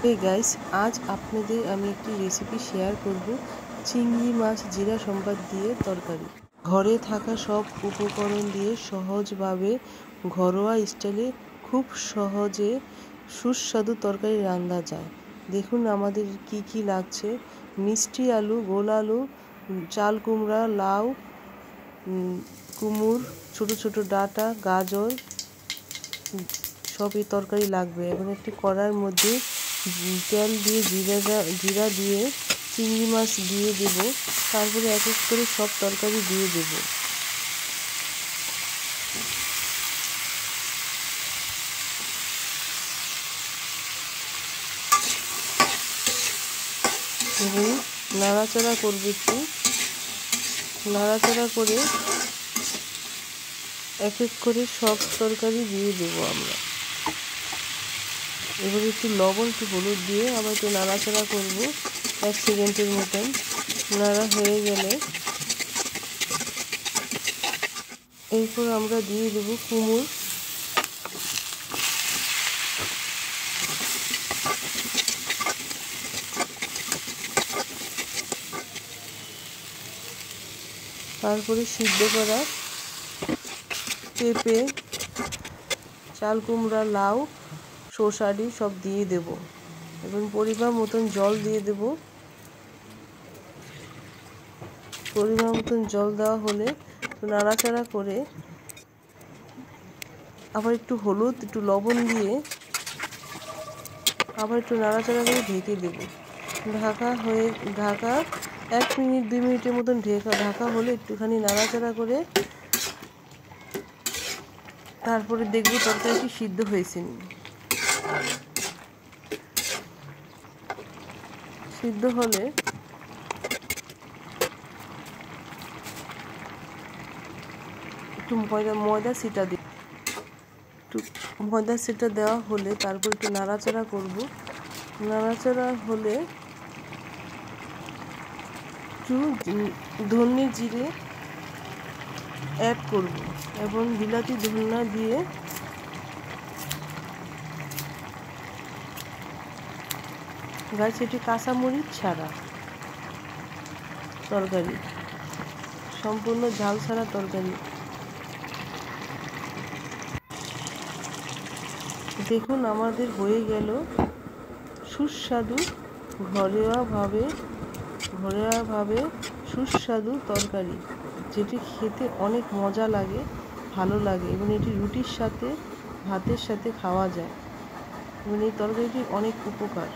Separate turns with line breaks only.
Hey guys, আজ আপনাদের আমি একটি রেসিপি শেয়ার করব চিংড়ি মাছ জিরা সম্বাদ দিয়ে তরকারি। ঘরে থাকা সব উপকরণ দিয়ে সহজভাবে ঘরোয়া স্টাইলে খুব সহজে সুস্বাদু তরকারি রান্না যায়। দেখুন আমাদের কি কি লাগছে: মিষ্টি আলু, গোল আলু, চাল কুমড়া, লাউ, কুমড়, ছোট ছোট ডাঁটা, গাজর সব এই তরকারি লাগবে। এবং একটি কড়াইয়ের মধ্যে তেল দিয়ে জিরা দিয়ে চিংড়ি মাছ দিয়ে দেব। তারপরে এক এক করে সব তরকারি দিয়ে দেব। এবং নাড়াচাড়া করব, একটু নাড়াচাড়া করে এক এক করে সব তরকারি দিয়ে দেব আমরা। এবার একটু লবণ, একটু হলুদ দিয়ে আবার একটু নাড়াচাড়া করব 1 সেকেন্ডের মতন। নাড়া হয়ে গেলে এরপর আমরা দিয়ে দেব কুমড়। তারপরে সিদ্ধ করা পেঁপে, চাল কুমড়া, লাউ, শসাডি সব দিয়ে দেব। এবং পরিমাণ মতন জল দিয়ে দেব। পরিমাণ মতন জল দেওয়া হলে নাড়াচাড়া করে আবার একটু হলুদ, একটু লবণ দিয়ে আবার একটু নাড়াচাড়া করে ঢেকে দেব। ঢাকা 1 মিনিট 2 মিনিটের মতন ঢাকা হলে একটুখানি নাড়াচাড়া করে তারপরে দেখব তরকারিটি সিদ্ধ হয়েছে নি। সিদ্ধ হলে একটু ময়দা ছিটা দিই। একটু ময়দা ছিটা দেওয়া হলে তারপর একটু নাড়াচাড়া করব। নাড়াচাড়া হলে একটু ধনে জিরে অ্যাড করব এবং বিলাতি ধনিয়া দিয়ে গাছ এটি কাঁচামরিচ ছাড়া তরকারি, সম্পূর্ণ ঝাল ছাড়া তরকারি। দেখুন আমাদের হয়ে গেল সুস্বাদু ঘরোয়াভাবে সুস্বাদু তরকারি, যেটি খেতে অনেক মজা লাগে, ভালো লাগে এবং এটি রুটির সাথে, ভাতের সাথে খাওয়া যায় এবং এই তরকারিটি অনেক উপকার।